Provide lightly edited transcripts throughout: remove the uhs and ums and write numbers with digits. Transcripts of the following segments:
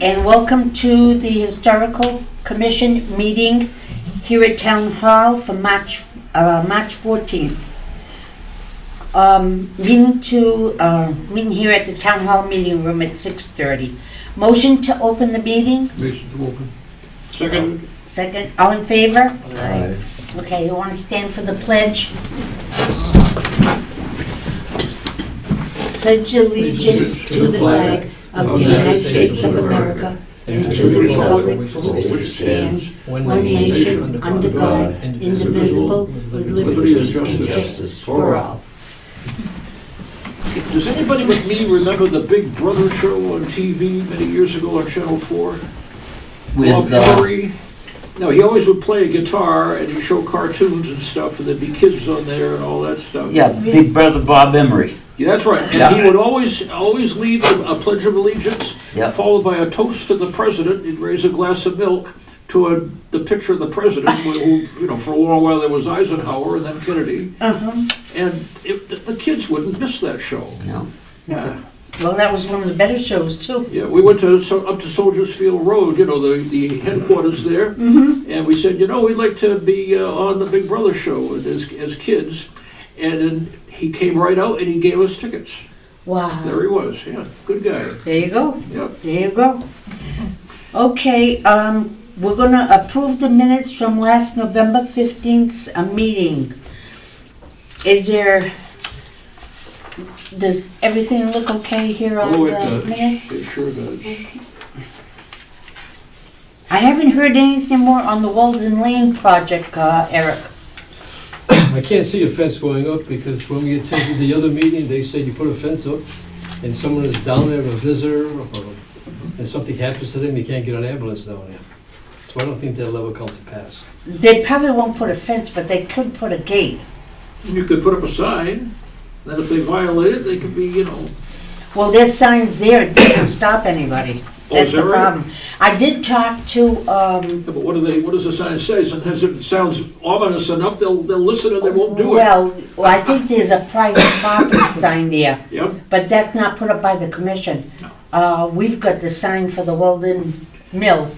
and welcome to the Historical Commission meeting here at Town Hall for March 14th. Meeting here at the Town Hall meeting room at 6:30. Motion to open the meeting? Motion to open. Second. Second. All in favor? Aye. Okay, you want to stand for the pledge? Pledge allegiance to the flag of the United States of America and to the republic for which it stands, one nation, under God, indivisible, with liberty and justice for all. Does anybody but me remember the Big Brother show on TV many years ago on Channel 4? With Emery? No, he always would play a guitar and he'd show cartoons and stuff, and there'd be kids on there and all that stuff. yeah, Big Brother Bob Emery. Yeah, that's right. And Yeah. he would always lead a Pledge of Allegiance, Yep. followed by a toast to the president. He'd raise a glass of milk to the picture of the president, who, for a long while there was Eisenhower and then Kennedy. And the kids wouldn't miss that show. No. Yeah. Well, that was one of the better shows too. Yeah, we went up to Soldiers Field Road, the headquarters there, and we said, we'd like to be on the Big Brother show as kids. And then he came right out and he gave us tickets. Wow. There he was, yeah, good guy. There you go. Yep. There you go. Okay, we're gonna approve the minutes from last November 15th meeting. Does everything look okay here on Oh, it the does. minutes? It sure does. I haven't heard anything more on the Walden Lane project, Eric. I can't see a fence going up because when we attended the other meeting, they said you put a fence up and someone is down there, a visitor, and something happens to them, you can't get an ambulance down there. So I don't think that'll ever come to pass. They probably won't put a fence, but they could put a gate. You could put up a sign, then if they violate it, they could be, Well, there's signs there, it doesn't stop anybody. Oh, That's is the that right? problem. I did talk to, Yeah, but what does the sign say? Sometimes if it sounds ominous enough, they'll listen and they won't do it. well, I think there's a private property sign there, Yep. but that's not put up by the commission. We've got the sign for the Walden Mill.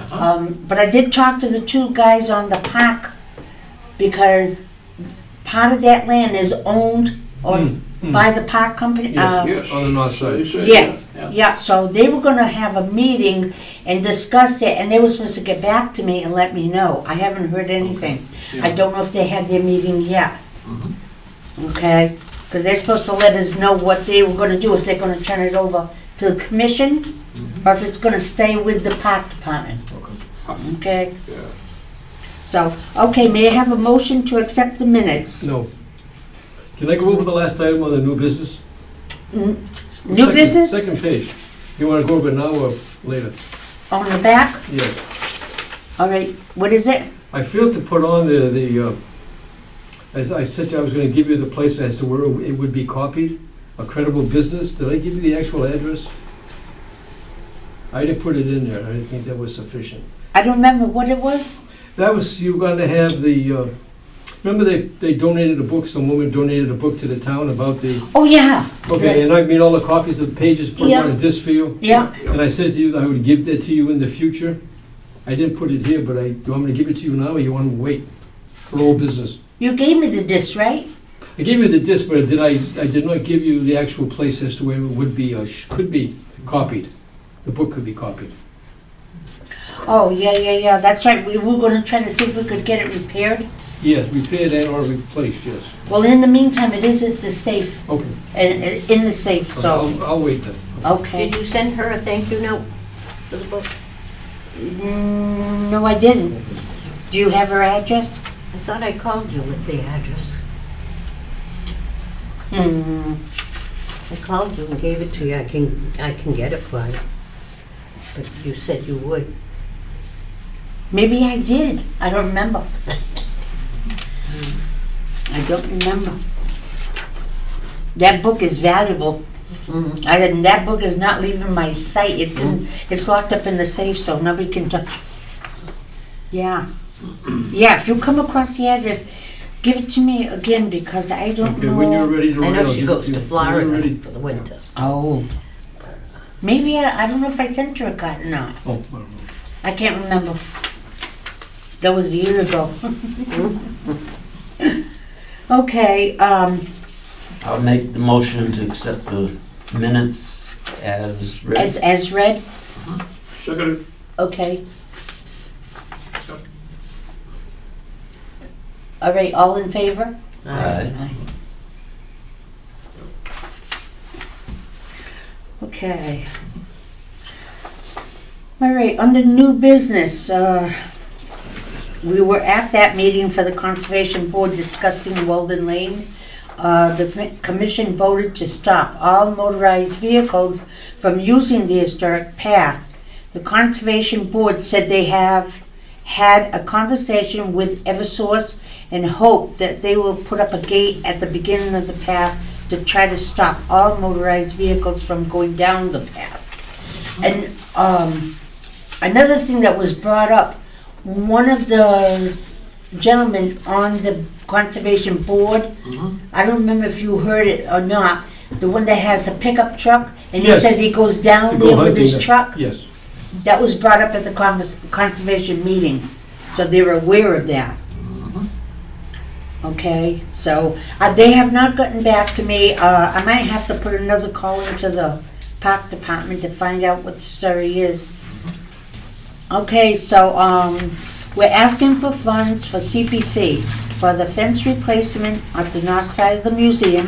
But I did talk to the two guys on the park, because part of that land is owned or by the park company. Yes. On the north side. They say, Yes, yeah. yeah, so they were gonna have a meeting and discuss it, and they were supposed to get back to me and let me know. I haven't heard anything. Yeah. I don't know if they had their meeting yet. Okay? Because they're supposed to let us know what they were gonna do, if they're gonna turn it over to the commission, or if it's gonna stay with the park department. Okay? Yeah. So, okay, may I have a motion to accept the minutes? No. Can I go over the last item on the new business? New Second- business? Second page. You want to go over it now or later? On the back? Yeah. All right, what is it? I failed to put on as I said, I was going to give you the place as to where it would be copied, a credible business. Did I give you the actual address? I didn't put it in there. I didn't think that was sufficient. I don't remember what it was. That was, you were going to have the, remember they donated a book, some woman donated a book to the town about the, Oh, yeah. okay, and I made all the copies of the pages, put them Yeah. on a disc for you. Yeah. And I said to you that I would give that to you in the future. I didn't put it here, but you want me to give it to you now, or you want to wait for old business? You gave me the disc, right? I gave you the disc, but I did not give you the actual place as to where it would be, or could be copied. The book could be copied. Oh, yeah, that's right. We were gonna try to see if we could get it repaired. Yes, repaired and or replaced, yes. Well, in the meantime, it is at the safe, Okay, in the safe, so, I'll wait then. okay. Did you send her a thank you note for the book? No, I didn't. Do you have her address? I thought I called you with the address. I called you and gave it to you. I can get it for you. But you said you would. Maybe I did. I don't remember. I don't remember. That book is valuable. That book is not leaving my sight. It's locked up in the safe, so nobody can touch. Yeah. Yeah, if you come across the address, give it to me again, because I don't Okay, know. when you're ready to I write, know I'll she give it goes you. to When you're Florida ready. for the winter. Oh. Maybe, I don't know if I sent her a card or not. Oh, I don't know. I can't remember. That was a year ago. Okay, I'll make the motion to accept the minutes as read. as read, Second, okay. All right, all in favor? Aye. Okay. All right, under new business, we were at that meeting for the Conservation Board discussing Walden Lane. The commission voted to stop all motorized vehicles from using the historic path. The Conservation Board said they have had a conversation with Eversource and hope that they will put up a gate at the beginning of the path to try to stop all motorized vehicles from going down the path. And another thing that was brought up, one of the gentlemen on the Conservation Board, I don't remember if you heard it or not, the one that has a pickup truck, and he Yes. says he goes To down go there with hunting his there. truck. Yes. That was brought up at the Conservation meeting, so they're aware of that. Okay, so they have not gotten back to me. I might have to put another call into the park department to find out what the story is. Okay, so we're asking for funds for CPC for the fence replacement at the north side of the museum,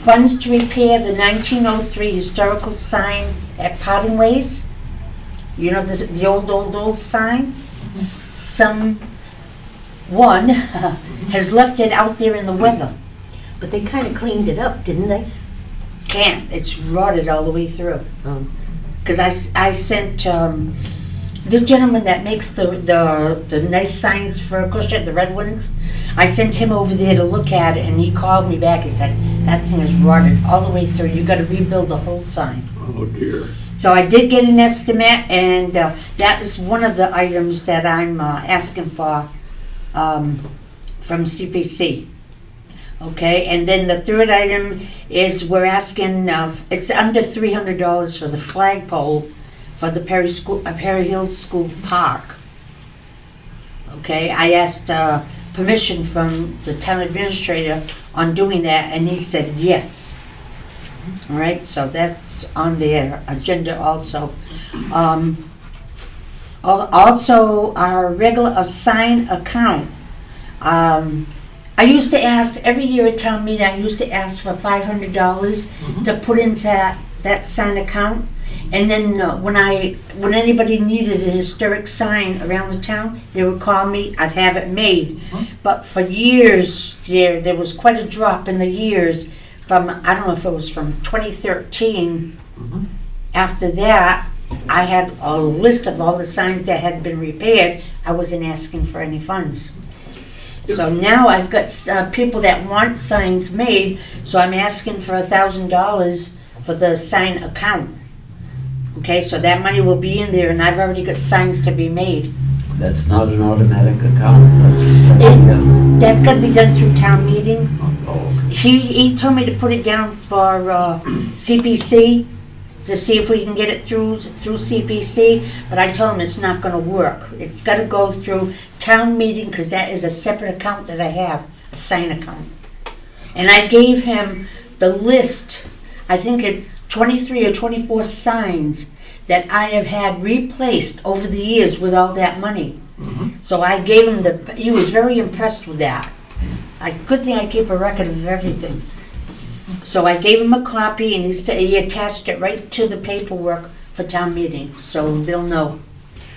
funds to repair the 1903 historical sign at Parting Ways. You know, the old sign? Someone has left it out there in the weather. But they kind of cleaned it up, didn't they? Can't, it's rotted all the way through. Because I sent the gentleman that makes the nice signs for Acushnet, the red ones, I sent him over there to look at it, and he called me back. He said, that thing is rotted all the way through. You got to rebuild the whole sign. oh dear. So I did get an estimate, and that is one of the items that I'm asking for from CPC. Okay, and then the third item is we're asking, it's under $300 for the flagpole for the Perry Hill School Park. Okay, I asked permission from the town administrator on doing that, and he said yes. All right, so that's on their agenda also. Also, our regular sign account. I used to ask, every year at town meeting, I used to ask for $500 to put into that sign account. And then when anybody needed a historic sign around the town, they would call me, I'd have it made. But for years, there was quite a drop in the years from, I don't know if it was from 2013. After that, I had a list of all the signs that had been repaired. I wasn't asking for any funds. So now I've got people that want signs made, so I'm asking for $1,000 for the sign account. Okay, so that money will be in there, and I've already got signs to be made. That's not an automatic account. That's got to be done through town meeting. Oh, He told me to put it down for CPC to see if we can get it through CPC, but I told him it's not going to work. It's got to go through town meeting because that is a separate account that I have, a sign account. And I gave him the list, I think it's 23 or 24 signs that I have had replaced over the years with all that money. So I gave him he was very impressed with that. Good thing I keep a record of everything. So I gave him a copy, and he attached it right to the paperwork for town meeting, so they'll know.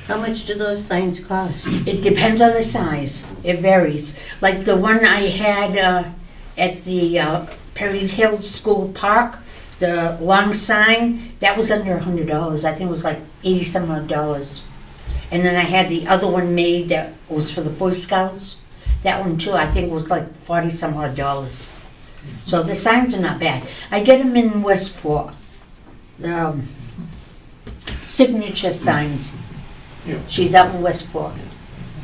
How much do those signs cost? It depends on the size. It varies. Like the one I had at the Perry Hill School Park, the long sign, that was under $100. I think it was like 80 some odd dollars. And then I had the other one made that was for the Boy Scouts. That one too, I think was like 40 some odd dollars. So the signs are not bad. I get them in Westport. Signature signs. Yeah. She's out in Westport.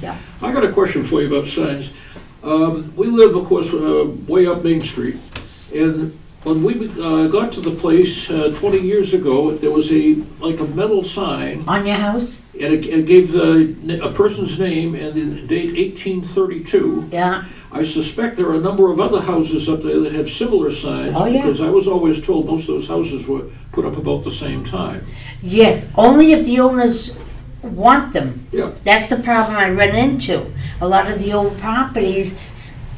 I got a question for you about signs. We live, of course, way up Main Street, and When we got to the place 20 years ago, there was a metal sign, On your house? and it gave a person's name and the date 1832. Yeah. I suspect there are a number of other houses up there that have similar signs. Oh, yeah. Because I was always told most of those houses were put up about the same time. Yes, only if the owners want them. Yeah. That's the problem I run into. A lot of the old properties,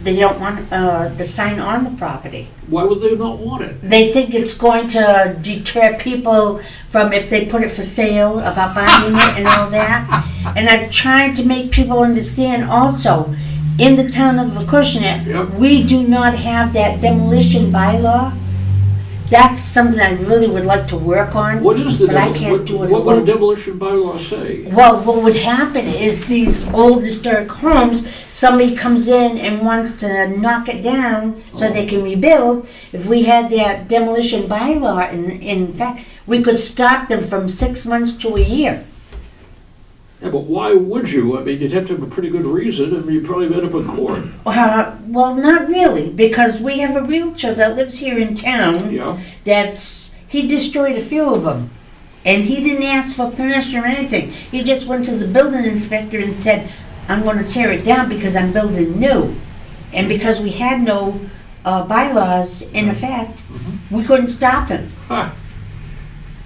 they don't want the sign on the property. Why would they not want it? They think it's going to deter people from if they put it for sale, about buying it and all that. And I've tried to make people understand also, in the town of Acushnet, Yep. we do not have that demolition bylaw. That's something I really would like to work on. What is the But I can't do it what would a alone. demolition bylaw say? Well, what would happen is these old historic homes, somebody comes in and wants to knock it down so they can rebuild. If we had that demolition bylaw, in fact, we could stop them from 6 months to a year. Yeah, but why would you? I mean, you'd have to have a pretty good reason, and you'd probably end up in court. Well, not really, because we have a realtor that lives here in town. Yeah. He destroyed a few of them. And he didn't ask for permission or anything. He just went to the building inspector and said, I'm going to tear it down because I'm building new. And because we had no bylaws in effect, we couldn't stop him.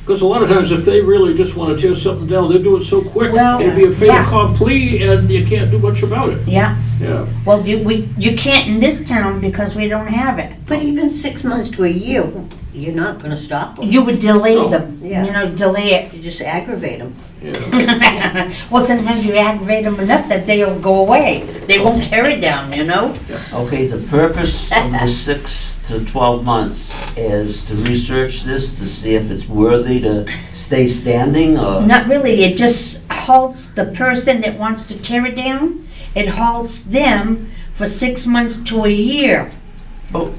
Because a lot of times, if they really just want to tear something down, they'll do it so quick. Well, It'll be a fait yeah. accompli, and you can't do much about it. Yeah. Yeah. Well, you can't in this town because we don't have it. But even 6 months to a year, you're not gonna stop them. You would delay No. them. Yeah. You know, delay it. You just aggravate them. Yeah. Well, sometimes you aggravate them enough that they'll go away. They won't tear it down, you know? Okay, the purpose of the 6 to 12 months is to research this, to see if it's worthy to stay standing, or? Not really. It just halts the person that wants to tear it down. It halts them for 6 months to a year. But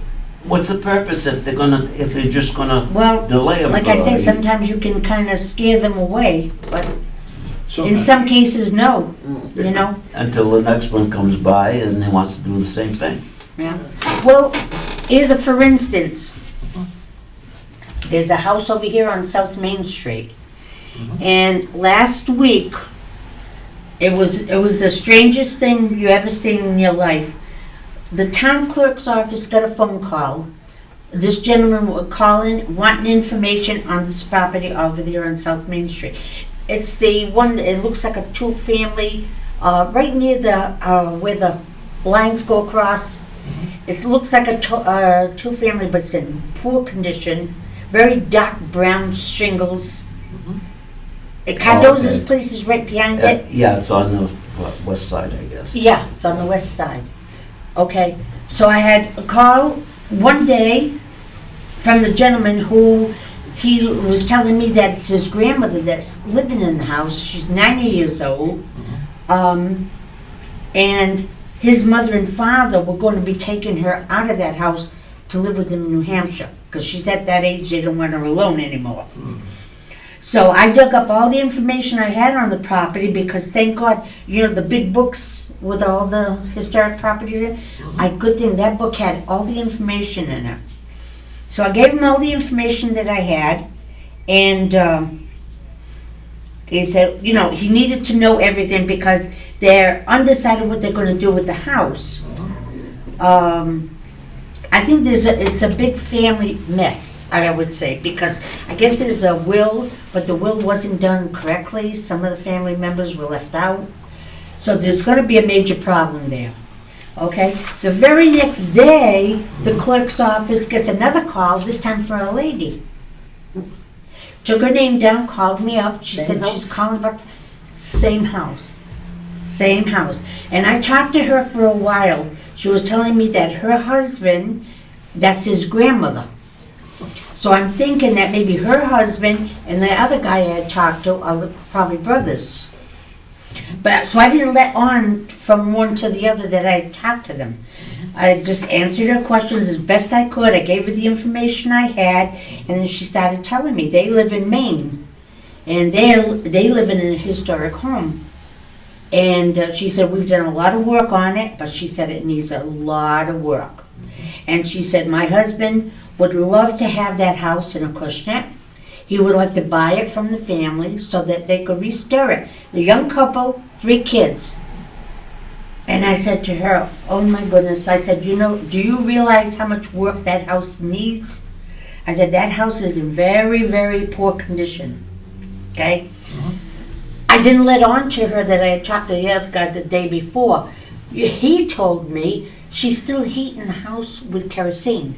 what's the purpose if they're just gonna Well, delay them? like I say, sometimes you can kind of scare them away, but So, in some cases, no. You know? Until the next one comes by and he wants to do the same thing. Yeah. Well, here's a for instance. There's a house over here on South Main Street. And last week, it was the strangest thing you ever seen in your life. The town clerk's office got a phone call. This gentleman was calling, wanting information on this property over there on South Main Street. It's the one, it looks like a two-family, right near the, where the lines go across. It looks like a two-family, but it's in poor condition, very dark brown shingles. Cardoza's okay. place is right behind it. Yeah, it's on the west side, I guess. Yeah, it's on the west side. Okay, so I had a call one day from the gentleman who, he was telling me that it's his grandmother that's living in the house. She's 90 years old. And his mother and father were going to be taking her out of that house to live with them in New Hampshire, because she's at that age they don't want her alone anymore. So I dug up all the information I had on the property, because thank God, you know, the big books with all the historic properties in, good thing that book had all the information in it. So I gave him all the information that I had, and he said, you know, he needed to know everything because they're undecided what they're going to do with the house. I think it's a big family mess, I would say, because I guess there's a will, but the will wasn't done correctly. Some of the family members were left out. So there's going to be a major problem there. Okay? The very next day, the clerk's office gets another call, this time for a lady. Took her name down, called me up. She said she's calling about same house. Same house. And I talked to her for a while. She was telling me that her husband, that's his grandmother. So I'm thinking that maybe her husband and the other guy I had talked to are probably brothers. But so I didn't let on from one to the other that I talked to them. I just answered her questions as best I could. I gave her the information I had, and then she started telling me they live in Maine, and they live in a historic home. And she said, we've done a lot of work on it, but she said it needs a lot of work. And she said, my husband would love to have that house in Acushnet. He would like to buy it from the family so that they could restore it. The young couple, 3 kids. And I said to her, oh my goodness, I said, you know, do you realize how much work that house needs? I said, that house is in very, very poor condition, okay? I didn't let on to her that I had talked to the other guy the day before. He told me she's still heating the house with kerosene.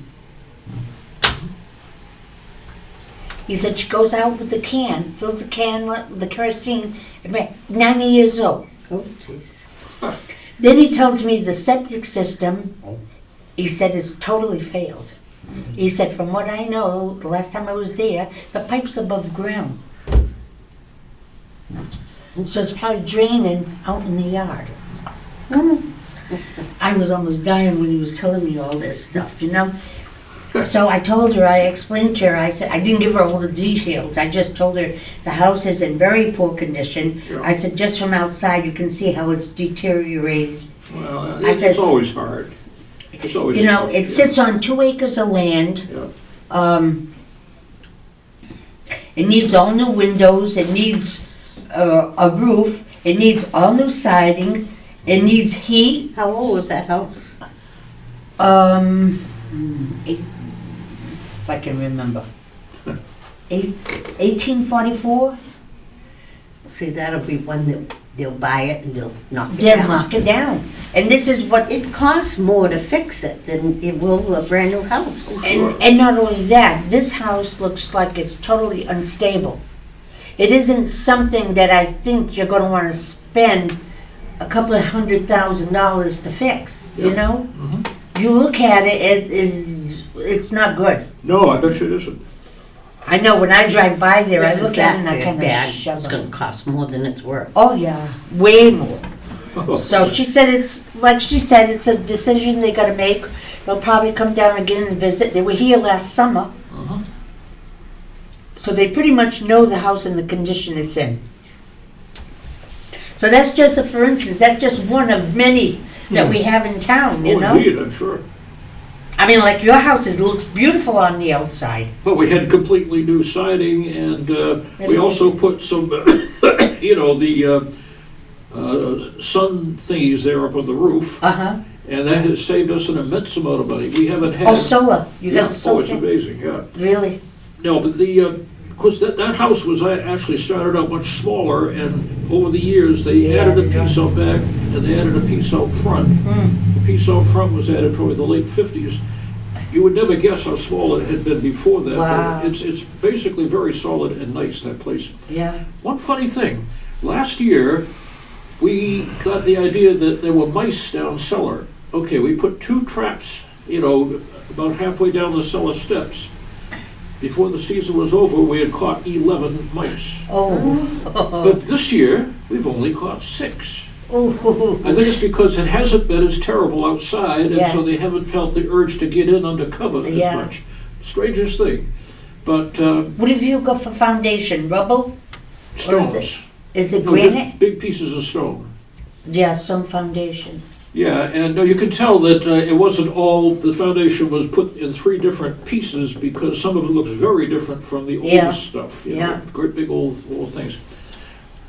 He said she goes out with the can, fills the can with the kerosene, and 90 years old. Oh, jeez. Then he tells me the septic system, he said, is totally failed. He said, from what I know, the last time I was there, the pipe's above ground. So it's probably draining out in the yard. I was almost dying when he was telling me all this stuff, you know? So I told her, I explained to her, I said, I didn't give her all the details. I just told her the house is in very poor condition. Yeah. I said, just from outside, you can see how it's deteriorated. Well, I said- it's always hard. It's always. You know, it sits on 2 acres of land. Yeah. It needs all new windows, it needs a roof, it needs all new siding, it needs heat. How old was that house? If I can remember. 1844, See, that'll be one they'll buy it and they'll knock it they'll down. knock it down. And this is what, It costs more to fix it than it will a brand new house. and not only that, this house looks like it's totally unstable. It isn't something that I think you're gonna wanna spend a couple of $100,000 to fix, you Yeah. know? Mhm. You look at it, it's not good. No, I bet you it isn't. I know when I drive by there, I If look it's at it and that I kind of bad, shove it's it. gonna cost more than it's worth. Oh, yeah, way more. So she said it's, like she said, it's a decision they gotta make. They'll probably come down again and visit. They were here last summer. Uh-huh. So they pretty much know the house and the condition it's in. So that's just a, for instance, that's just one of many that we have in town, you Oh, know? indeed, I'm sure. I mean, like your house, it looks beautiful on the outside. But we had completely new siding, and we also put some, you know, the sun thingies there up on the roof, Uh-huh. and that has saved us an immense amount of money. We haven't had. Oh, solar, you Yeah, got the oh, solar? it's amazing, yeah. Really? No, but of course, that house was actually started out much smaller, and over the years, they added a piece out back, and they added a piece out front. The piece out front was added probably the late 50s. You would never guess how small it had been before that. Wow. But it's basically very solid and nice, that place. Yeah. One funny thing, last year, we got the idea that there were mice down cellar. Okay, we put 2 traps, you know, about halfway down the cellar steps. Before the season was over, we had caught 11 mice. Oh. But this year, we've only caught 6. Oh. I think it's because it hasn't been as terrible outside, and Yeah. so they haven't felt the urge to get in under cover as Yeah. much. Strangest thing. But What have you got for foundation? Rubble? stones. Is it No, just granite? big pieces of stone. Yeah, some foundation. Yeah, and you can tell that it wasn't all, the foundation was put in 3 different pieces because some of it looks very different from the Yeah. oldest stuff. You know, Yeah. great big old things.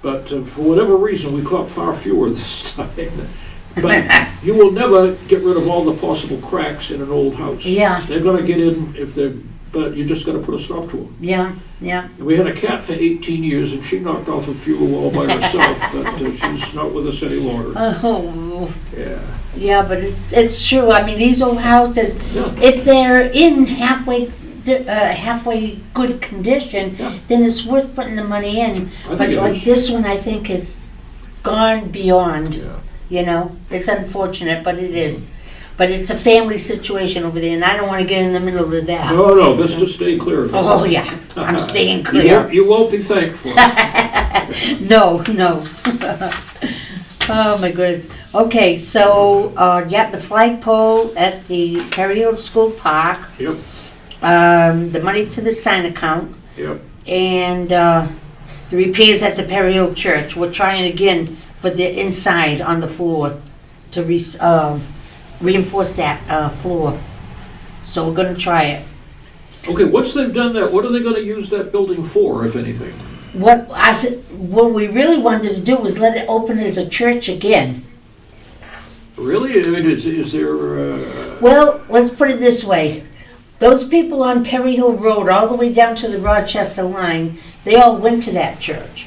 But for whatever reason, we caught far fewer this time. But you will never get rid of all the possible cracks in an old house. Yeah. They're gonna get in if they're, but you just gotta put a stop to them. Yeah, yeah. And we had a cat for 18 years, and she knocked off a few all by herself, but she's not with us any longer. Oh, Yeah. yeah, but it's true. I mean, these old houses, Yeah. if they're in halfway good condition, Yeah. then it's worth putting the money in. I But think it like is. this one, I think is gone beyond, Yeah. you know? It's unfortunate, but it is. But it's a family situation over there, and I don't want to get in the middle of that. No, best to stay clear of it. Oh, yeah, I'm staying You clear. won't, you won't be thankful. No, no. Oh, my goodness. Okay, so, yeah, the flagpole at the Perry Hill School Park, Yep, the money to the sign account, yep. and the repairs at the Perry Hill Church. We're trying again for the inside on the floor to reinforce that floor. So we're gonna try it. Okay, once they've done that, what are they gonna use that building for, if anything? What we really wanted to do was let it open as a church again. Really? I mean, is there, Well, let's put it this way. Those people on Perry Hill Road, all the way down to the Rochester line, they all went to that church.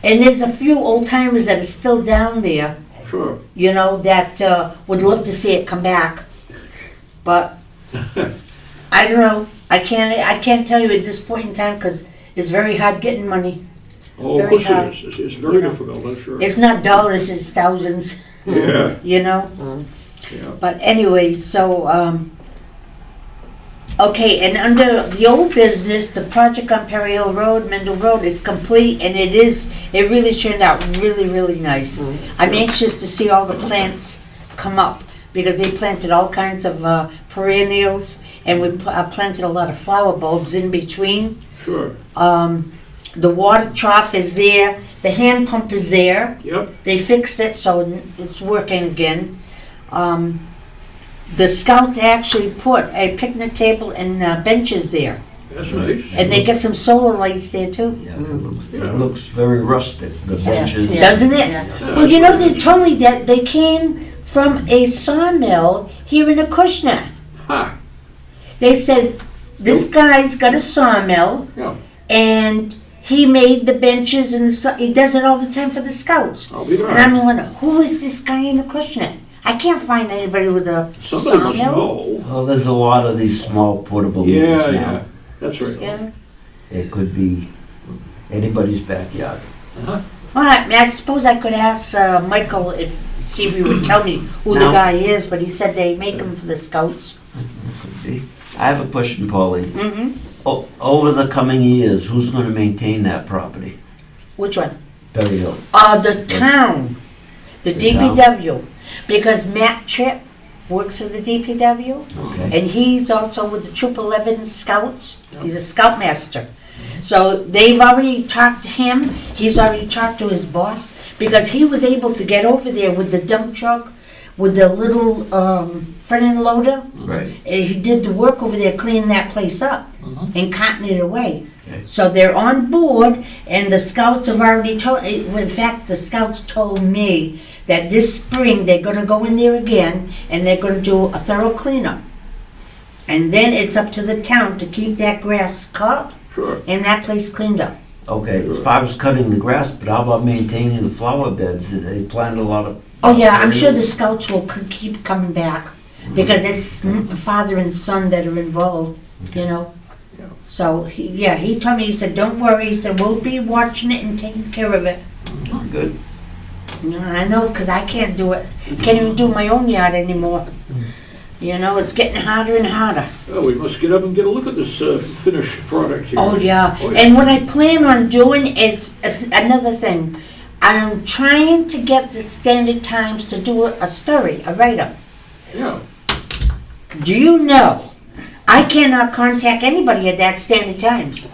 And there's a few old timers that are still down there, sure. you know, that would love to see it come back. But I don't know. I can't tell you at this point in time because it's very hard getting money. Oh, of Very course hard, it is. It's very you know. difficult, I'm sure. It's not dollars, it's thousands, Yeah, you know. yeah. But anyway, so, okay, and under the old business, the project on Perry Hill Road, Mendel Road is complete, and it really turned out really, really nice. I'm anxious to see all the plants come up, because they planted all kinds of perennials, and we planted a lot of flower bulbs in between. Sure. The water trough is there, the hand pump is there. Yep. They fixed it, so it's working again. The scouts actually put a picnic table and benches there. That's nice. And they got some solar lights there too. Yeah, it looks very rustic, the benches. Yeah. Doesn't it? Yeah. Well, you know, they told me that they came from a sawmill here in Acushnet. Ha, They said, this guy's got a sawmill yeah. and he made the benches and he does it all the time for the scouts. I'll be And I'm darned. wondering, who is this guy in Acushnet? I can't find anybody with a Somebody must sawmill. know. Well, there's a lot of these small portable Yeah, units yeah. now. That's right. Yeah. It could be anybody's backyard. Uh-huh. All right, I suppose I could ask Michael see if he would tell me who the No. guy is, but he said they make them for the scouts. Could be. I have a question, Paulie. Mm-hmm. Over the coming years, who's gonna maintain that property? Which one? Berry Hill. The town, the The town? DPW, because Matt Tripp works for the DPW, Okay. and he's also with the Troop 11 Scouts. He's a scoutmaster. So they've already talked to him, he's already talked to his boss, because he was able to get over there with the dump truck, with the little front end loader, Right. and he did the work over there cleaning that place up and carting it away. Okay. So they're on board, and the scouts have already told, in fact, the scouts told me that this spring they're gonna go in there again and they're gonna do a thorough cleanup. And then it's up to the town to keep that grass cut Sure. and that place cleaned up. Okay, as far as cutting the grass, but how about maintaining the flower beds? They planted a lot of. Oh yeah, I'm sure the scouts will keep coming back, because it's father and son that are involved, you know? Yeah. So, he told me, he said, don't worry, he said, we'll be watching it and taking care of it. Good. You know, I know, because I can't do it. Can't even do my own yard anymore. You know, it's getting harder and harder. Well, we must get up and get a look at this finished product here. Oh, yeah. Oh, yeah. And what I plan on doing is another thing. I'm trying to get the Standard Times to do a story, a write-up. Yeah. Do you know, I cannot contact anybody at that Standard Times.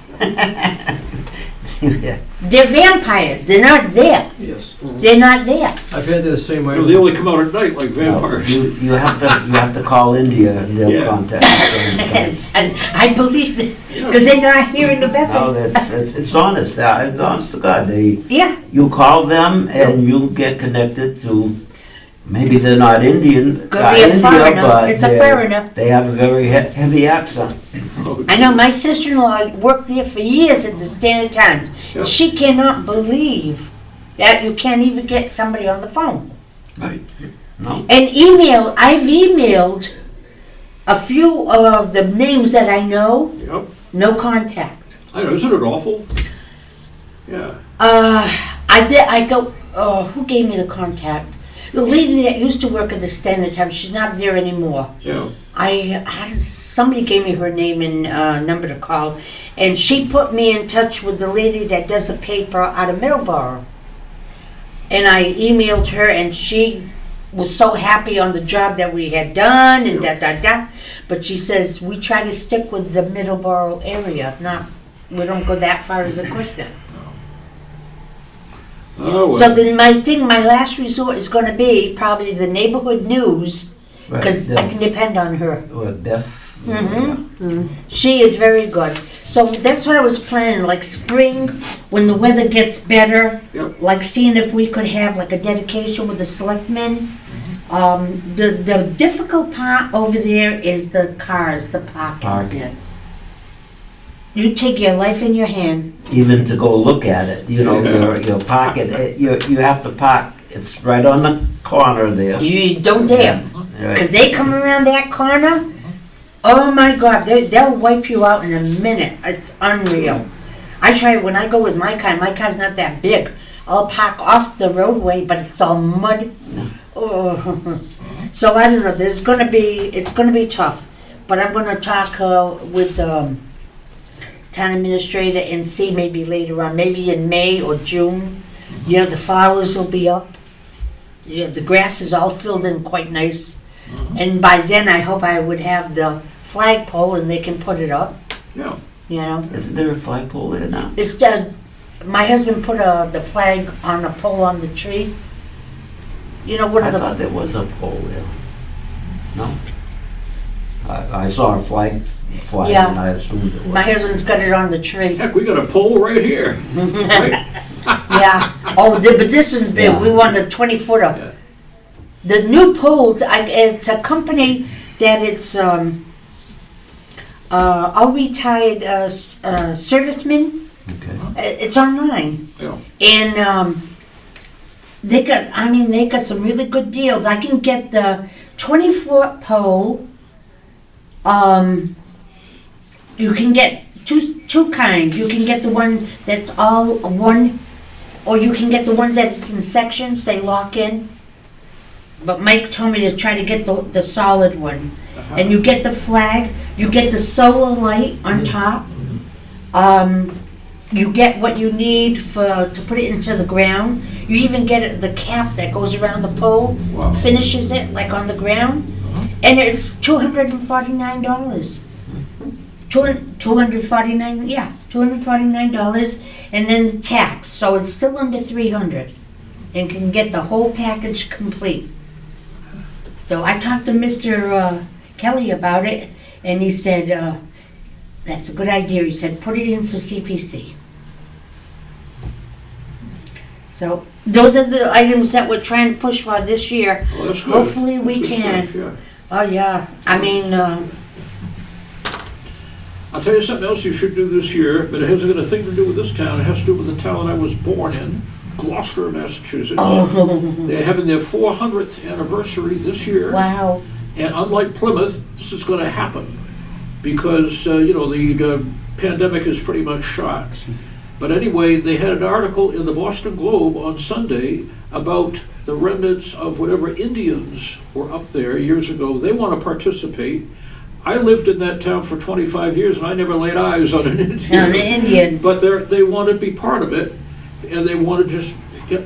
Yeah. They're vampires. They're not there. Yes. They're not there. I've had that same No, idea. they only come out at night like No, vampires. you have to call India and they'll Yeah. contact you. And I believe that, because they're not here in the No, Bedford. it's honest, it's honest to God. Yeah, You call them and you get connected to, maybe they're not Indian, Could be a India, foreigner. but It's a foreigner. they have a very heavy accent. I know my sister-in-law worked there for years at the Standard Times. Yeah. She cannot believe that you can't even get somebody on the phone. Right. No? And I've emailed a few of the names that I know, Yep. no contact. I know, isn't it awful? Yeah. Who gave me the contact? The lady that used to work at the Standard Times, she's not there anymore. Yeah. Somebody gave me her name and number to call, and she put me in touch with the lady that does a paper out of Middleborough. And I emailed her, and she was so happy on the job that we had done, and da. But she says, we try to stick with the Middleborough area, we don't go that far as Acushnet. Oh, well. So then my last resort is gonna be probably the neighborhood news, because Right, I can depend on her. Beth, She is very good. So that's what I was planning, like spring, when the weather gets better, Yep. like seeing if we could have like a dedication with the selectmen. The difficult part over there is the cars, the parking. Parking. You take your life in your hand. Even to go look at it, you know, your pocket, you have to park, it's right on the corner there. You don't dare. Right. Because they come around that corner, oh my God, they'll wipe you out in a minute. It's unreal. I try, when I go with my car's not that big. I'll park off the roadway, but it's all mud. Oh. So I don't know, it's gonna be tough. But I'm gonna talk with town administrator and see maybe later on, maybe in May or June, you know, the flowers will be up. Yeah, the grass is all filled in quite nice. And by then, I hope I would have the flagpole and they can put it up, Yeah. you know. Isn't there a flagpole there now? It's my husband put the flag on a pole on the tree. You know, one I of the, thought there was a pole there. No? I saw a flag Yeah. and I assumed it was. my husband's got it on the tree. Heck, we got a pole right here. Right? Yeah. Oh, but this is big. Yeah. We want a 20-footer. Yeah. The new poles, it's a company that it's all retired servicemen. Okay. It's online. Yeah. And they got some really good deals. I can get the 20-foot pole. You can get two kinds. You can get the one that's all one, or you can get the one that's in sections, they lock in. But Mike told me to try to get the solid one. And you get the flag, you get the solar light on top. You get what you need to put it into the ground. You even get the cap that goes around the pole, Wow. finishes it like on the ground. And it's $249. $249, and then the tax, so it's still under $300, and can get the whole package complete. So I talked to Mr. Kelly about it, and he said, that's a good idea. He said, put it in for CPC. So those are the items that we're trying to push for this year. Well, that's good. Hopefully we That's good can. stuff, yeah. Oh, yeah. I mean, I'll tell you something else you should do this year, but it hasn't got a thing to do with this town. It has to do with the town I was born in, Gloucester, Massachusetts. oh, They're having their 400th anniversary this year. wow. And unlike Plymouth, this is going to happen because, the pandemic is pretty much shot. But anyway, they had an article in the Boston Globe on Sunday about the remnants of whatever Indians were up there years ago. They want to participate. I lived in that town for 25 years and I never laid eyes on an Indian. An Indian. But they want to be part of it, and they want to just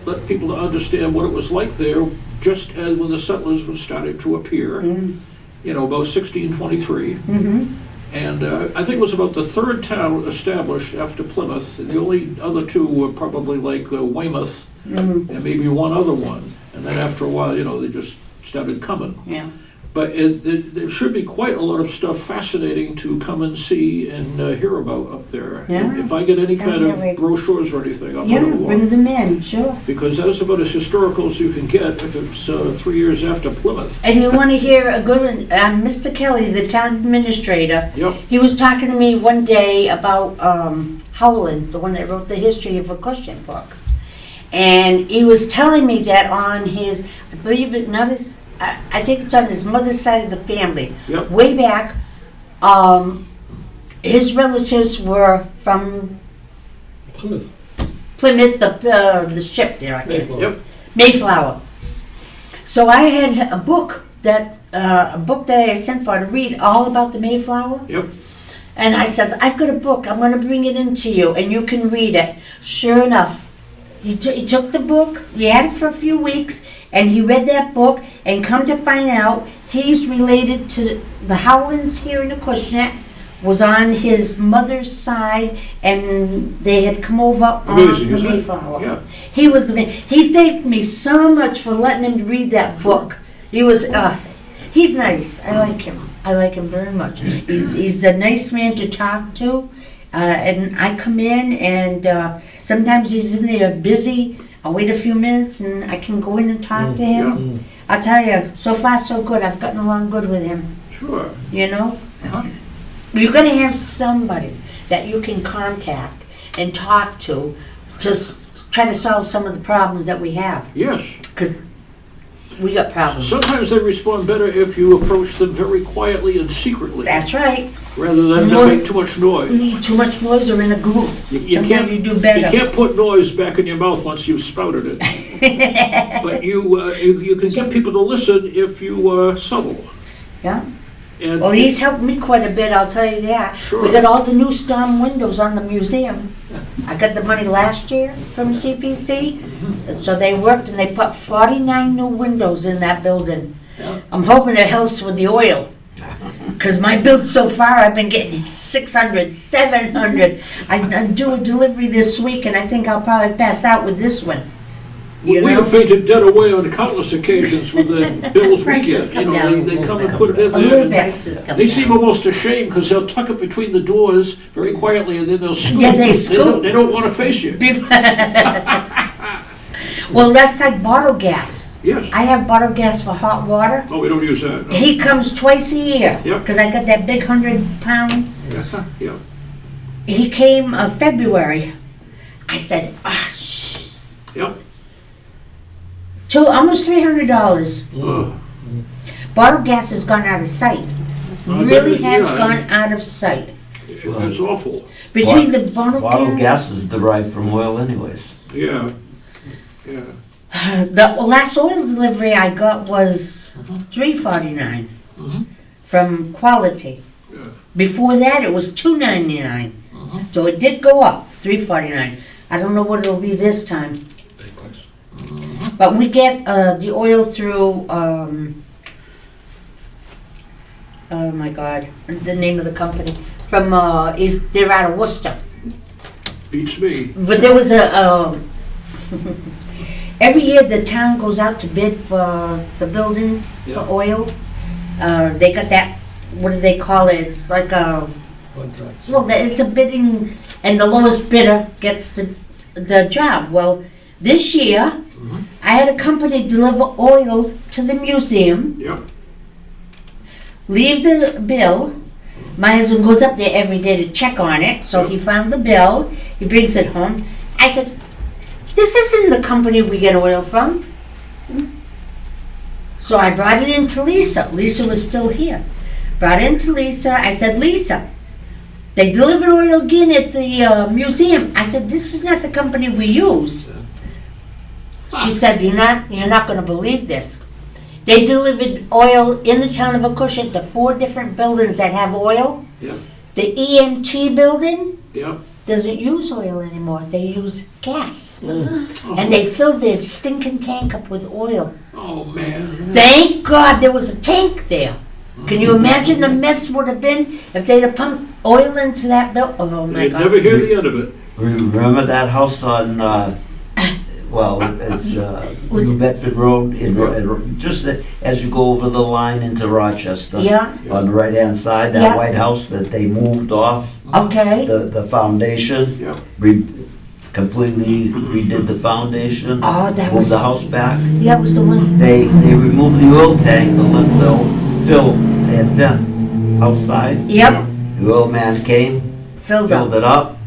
let people to understand what it was like there, just as when the settlers were starting to appear, about 1623. Mm-hmm. And I think it was about the third town established after Plymouth, and the only other two were probably like Weymouth and maybe one other one. And then after a while, they just started coming. Yeah. But there should be quite a lot of stuff fascinating to come and see and hear about up there. Yeah. If I get any Sounds kind of that way. brochures or anything, I'll Yeah, put it bring along. them in, sure. Because that's about as historical as you can get if it's 3 years after Plymouth. And you want to hear a good one, Mr. Kelly, the town administrator, Yep. he was talking to me one day about Howland, the one that wrote the history of Acushnet book. And he was telling me that on his, I believe it, not his, I think it's on his mother's side of the family. Yep. Way back, his relatives were from Plymouth. Plymouth, the ship there, I think. Mayflower. Yep. Mayflower. So I had a book that I sent for to read all about the Mayflower. Yep. And I says, I've got a book, I'm going to bring it in to you, and you can read it. Sure enough, he took the book, he had it for a few weeks, and he read that book, and come to find out, he's related to the Howlands here in Acushnet, was on his mother's side, and they had come over Amazing, on the isn't it? Mayflower. Yeah. He was amazing. He thanked me so much for letting him read that book. He was, he's nice, I like him. I like him very much. He's a nice man to talk to, and I come in and sometimes he's in there busy. I'll wait a few minutes and I can go in and talk to him. I'll tell you, so far so good. I've gotten along good with him. Sure. You know? Uh-huh. You're gonna have somebody that you can contact and talk to try to solve some of the problems that we have. Yes. Because we got problems. Sometimes they respond better if you approach them very quietly and secretly, That's right. rather than More- make too much noise. Too much noise or in a group. You Sometimes can't, you do better. You can't put noise back in your mouth once you've spouted it. But you can get people to listen if you are subtle. Yeah. And Well, he's helped me quite a bit, I'll tell you that. Sure. We got all the new storm windows on the museum. I got the money last year from CPC, and so they worked and they put 49 new windows in that building. Yeah. I'm hoping it helps with the oil. Because my build so far, I've been getting 600, 700. I'm due a delivery this week, and I think I'll probably pass out with this one. You we know? have fainted dead away on countless occasions with the bills we Prices get. come You know, down. they come and put it in A little there. and bit. Prices come They seem down. almost ashamed because they'll tuck it between the doors very quietly and then they'll scoop. Yeah, they scoop. They don't want to face you. Well, that's like bottle gas. Yes. I have bottle gas for hot water. Oh, we don't use that. No. He comes twice a year. Yep. Because I got that big 100-pound. Yeah. He came February. I said, Yep. almost $300. Bottle gas has gone out of sight. Really has Yeah. gone out of sight. It's awful. Between the bottle Bottled gas. gas is derived from oil anyways. Yeah. Yeah. The last oil delivery I got was $3.49 Mhm. from Quality. Yeah. Before that, it was $2.99. So it did go up, $3.49. I don't know what it'll be this time. But we get the oil through, oh my God, the name of the company. From, they're out of Worcester. Beats me. But there was every year the town goes out to bid for the buildings Yeah. for oil. They got that, what do they call it? It's like a, well, it's a bidding, and the lowest bidder gets the job. Well, this year, I had a company deliver oil to the museum, Yeah. leave the bill. My husband goes up there every day to check on it, so he found the bill, he brings it home. I said, this isn't the company we get oil from. So I brought it in to Lisa. Lisa was still here. Brought it in to Lisa. I said, Lisa, they delivered oil again at the museum. I said, this is not the company we use. She said, you're not going to believe this. They delivered oil in the town of Acushnet to 4 different buildings that have oil. Yeah. The EMT building Yeah. doesn't use oil anymore. They use gas. Oh. And they filled their stinking tank up with oil. Oh, man. Thank God there was a tank there. Can you imagine the mess would have been if they'd have pumped oil into that bill? Oh my You'd God. never hear the end of it. Remember that house on, well, it's New Bedford Road, just as you go over the line into Rochester. Yeah, On the right-hand side, Yeah. that white house that they moved off, okay. the foundation, Yeah. completely redid the foundation, Oh, that moved was, the house back. that was the one. They removed the oil tank, the lift fill and vent outside. Yep, The oil man came, filled filled up. it up,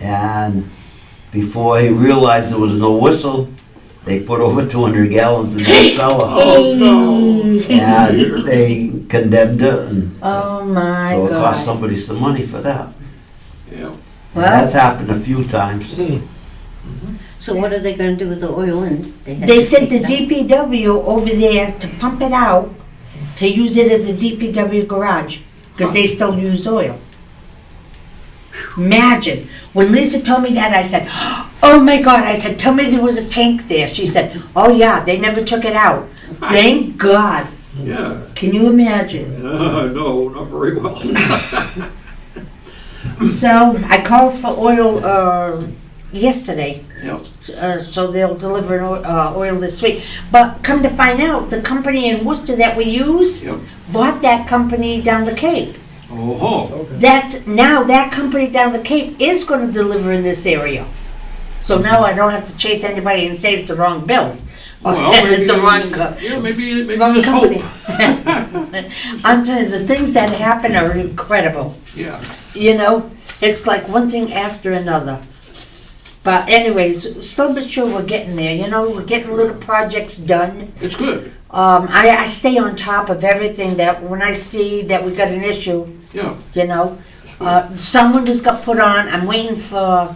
and before he realized there was no whistle, they put over 200 gallons in that cellar. Oh, no. And they condemned it, and Oh my so it cost God. somebody some money for that. Yeah. Well, That's happened a few times. So what are they gonna do with the oil and? have they to sent the take it out? DPW over there to pump it out, to use it at the DPW garage, because they still use oil. Imagine, when Lisa told me that, I said, oh my God, I said, tell me there was a tank there. She said, oh yeah, they never took it out. Thank God. Yeah. Can you imagine? No, not very well. So I called for oil yesterday. Yep. So they'll deliver oil this week. But come to find out, the company in Worcester that we use Yep. bought that company down the Cape. Oh, Okay. Now that company down the Cape is going to deliver in this area. So now I don't have to chase anybody and say it's the wrong bill. well, It's maybe, the wrong, yeah, maybe wrong there's company. hope. I'm telling you, the things that happen are incredible. Yeah. You know, it's like one thing after another. But anyways, slow but sure we're getting there. You know, we're getting little projects done. It's good. I stay on top of everything that when I see that we got an issue, Yeah. you know. Someone just got put on. I'm waiting for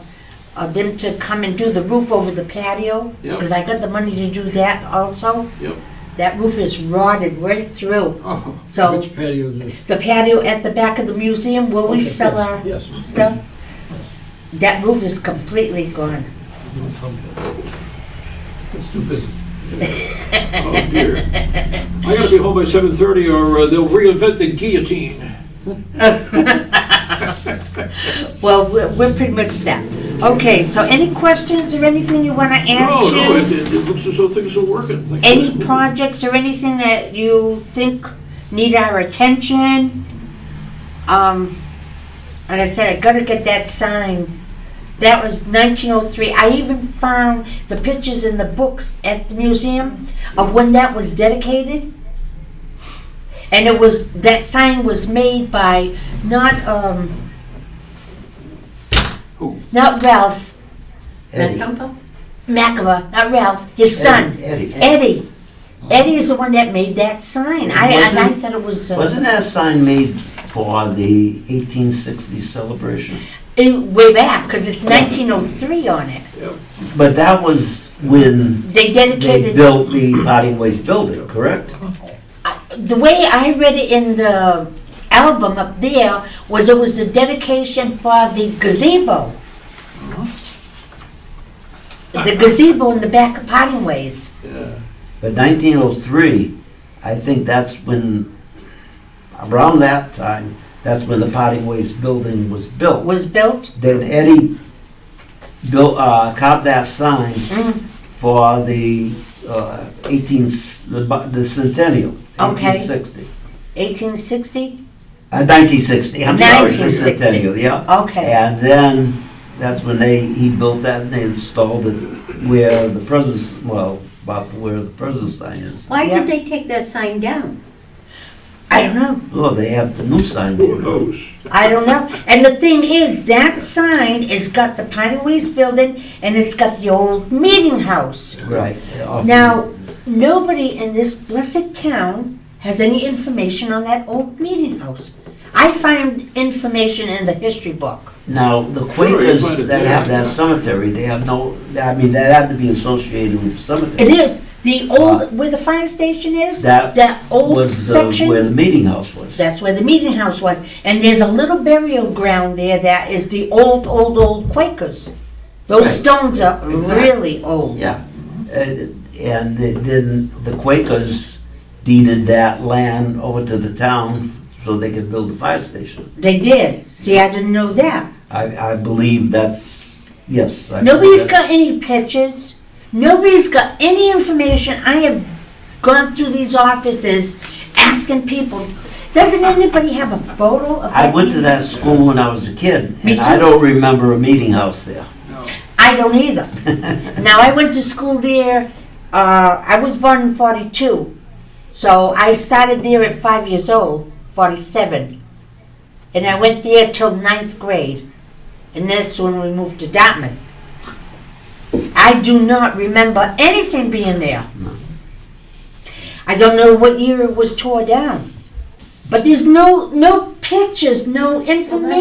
them to come and do the roof over the patio. Yep. Because I got the money to do that also. Yep. That roof is rotted right through. Oh, So Which patio is this? the patio at the back of the museum where we Okay, sell yes, our yes. stuff, that roof is completely gone. Don't tell me that. Let's do business. oh dear. I gotta be home by 7:30 or they'll reinvent the guillotine. Well, we're pretty much set. Okay, so any questions or anything you want to add No, no, to? it looks as though things are working. Things Any are- projects or anything that you think need our attention? Like I said, I gotta get that sign. That was 1903. I even found the pictures in the books at the museum of when that was dedicated. And it was, that sign was made by not Who? not Ralph Eddie. Macava, not Ralph, his son, Eddie. Eddie. Eddie is the one that made that sign. I thought it was Wasn't that sign made for the 1860 celebration? way back, because it's 1903 on it. Yep. But that was when They they dedicated, built the Parting Ways building, correct? the way I read it in the album up there was it was the dedication for the gazebo. The gazebo in the back of Potting Ways. Yeah. But 1903, I think that's when, around that time, that's when the Parting Ways building was built. Was built. Then Eddie built, carved that sign Mm, for the the centennial, Okay. 1860. 1860? 1960, I'm sorry, the 1960. centennial, yeah. Okay. And then, that's when he built that and they installed it where the president's, well, about where the president's sign is. Why Yeah. did they take that sign down? I don't know. Oh, they have the new sign Who there. knows? I don't know. And the thing is, that sign has got the Potting Ways building and it's got the old meeting house. Right. Now, nobody in this blessed town has any information on that old meeting house. I find information in the history book. Now, the Sure, you Quakers find it that there, have that yeah. cemetery, they have no, I mean, that had to be associated with the cemetery. It is. The old, where the fire station is, That that old was section, where the meeting house was. that's where the meeting house was. And there's a little burial ground there that is the old Quakers. Those Right. stones are Exactly. really old. Yeah. And then the Quakers deeded that land over to the town so they could build a fire station. They did. See, I didn't know that. I believe that's, yes. I Nobody's believe that's- got any pictures. Nobody's got any information. I have gone through these offices asking people, doesn't anybody have a photo of I that? went to that school when I was a kid, Me and I too. don't remember a meeting house there. I don't either. Now, I went to school there, I was born in 42. So I started there at 5 years old, 47. And I went there till 9th grade. And that's when we moved to Dartmouth. I do not remember anything being there. No. I don't know what year it was tore down. But there's no pictures, no Well, that's a long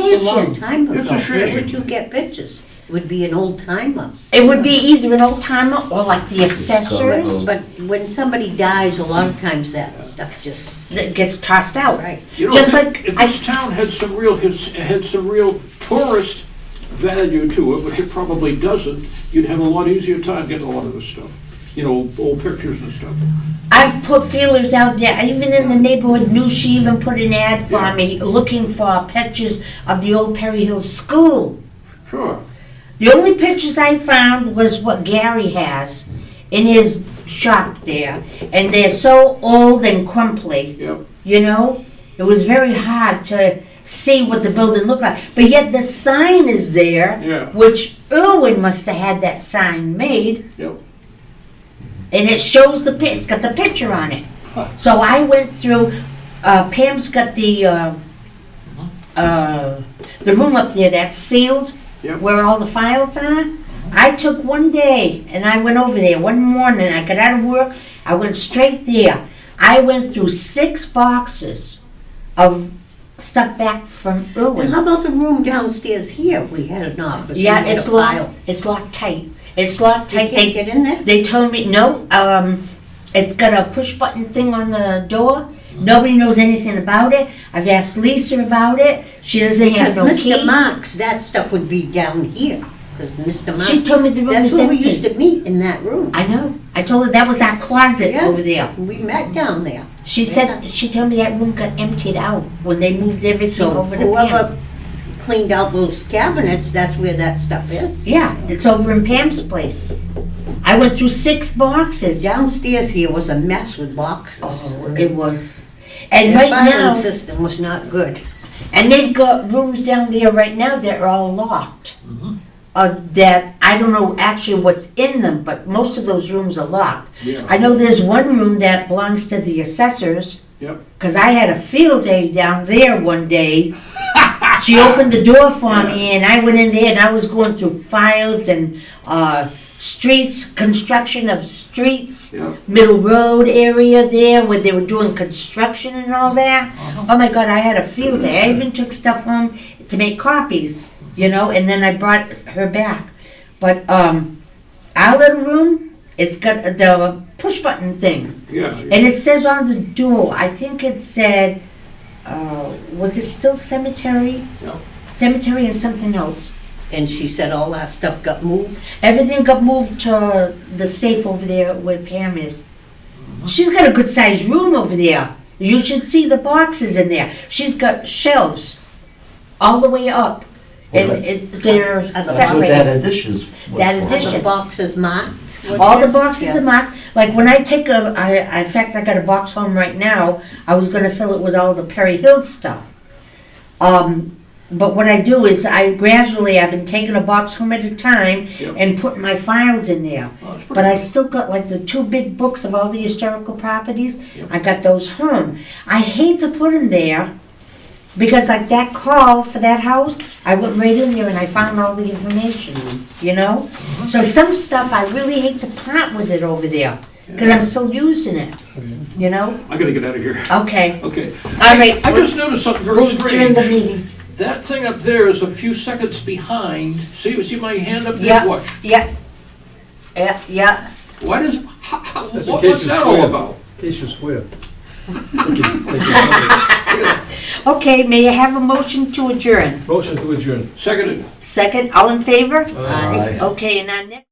information. time ago. It's a shame. Where would you get pictures? It would be an old timer. It would be either an old timer or like the assessors But when somebody dies, a lot of times that stuff just, that gets tossed out. right. You know, Just if, like if I- this town had some real tourist value to it, which it probably doesn't, you'd have a lot easier time getting a lot of this stuff. You know, old pictures and stuff. I've put feelers out there, even in the neighborhood news, she even put an ad for Yeah. me looking for pictures of the old Perry Hill School. Sure. The only pictures I found was what Gary has in his shop there, and they're so old and crumply, Yep. you know? It was very hard to see what the building looked like, but yet the sign is there, Yeah. which Irwin must have had that sign made, Yep. and it shows it's got the picture on it. Huh. So I went through, Pam's got the room up there that's sealed, Yep. where all the files are. I took one day and I went over there one morning. I got out of work. I went straight there. I went through 6 boxes of stuff back from And Irwin. how about the room downstairs here? We had an office. we Yeah, had it's a file. locked. It's locked tight. It's locked You tight. can't get in there? They told me no. It's got a push button thing on the door. Nobody knows anything about it. I've asked Lisa about it. She doesn't have no Because key. Mr. Marks, that stuff would be down here. Because Mr. Marks, She told me the room that's was where we used empty. to meet, in that room. I know. I told her that was our closet Yeah. over there. We met down there. She said, she told me that room got emptied out when they moved everything So over to whoever Pam's. cleaned out those cabinets, that's where that stuff is. Yeah, it's over in Pam's place. I went through 6 boxes. Downstairs here was a mess with boxes. Oh, it was. And Their right filing now, system was not good. and they've got rooms down there right now that are all locked. That, I don't know actually what's in them, but most of those rooms are locked. Yeah. I know there's one room that belongs to the assessors, Yep. because I had a field day down there one day. She opened the door for me, and I went in there, and I was going through files and streets, construction of streets, Yep. Middle Road area there where they were doing construction and all that. Oh my God, I had a field day. I even took stuff home to make copies, you know, and then I brought her back. But our little room, it's got the push button thing. Yeah. And it says on the door, I think it said, was it still cemetery? Yeah. Cemetery and something else. And she said all that stuff got moved. Everything got moved to the safe over there where Pam is. She's got a good sized room over there. You should see the boxes in there. She's got shelves all the way up. And they're At the That's what separated. that addition's. That All addition. the boxes marked. what All it the is? boxes Yeah. are marked. Like when I take in fact, I got a box home right now. I was gonna fill it with all the Perry Hill stuff. But what I do is I've been taking a box home at a time Yep. and putting my files in there. Oh, that's But pretty I still got like the 2 big books of all the historical properties. Yep. I got those home. I hate to put them there because like that call for that house, I went right in there and I found all the information, you know? So some stuff I really hate to part with it over there because I'm still using it, you know? I gotta get out of here. Okay, Okay. all right. I just noticed something very We'll adjourn strange. the meeting. That thing up there is a few seconds behind. See my hand up there? Yeah. Watch. Yeah. Yeah. What is, That's in what's case you that all swear. about? In case you swear. Take your Okay, may I have a motion to adjourn? motion to adjourn. Seconded. Second, all in favor? Aye. Okay, and our next.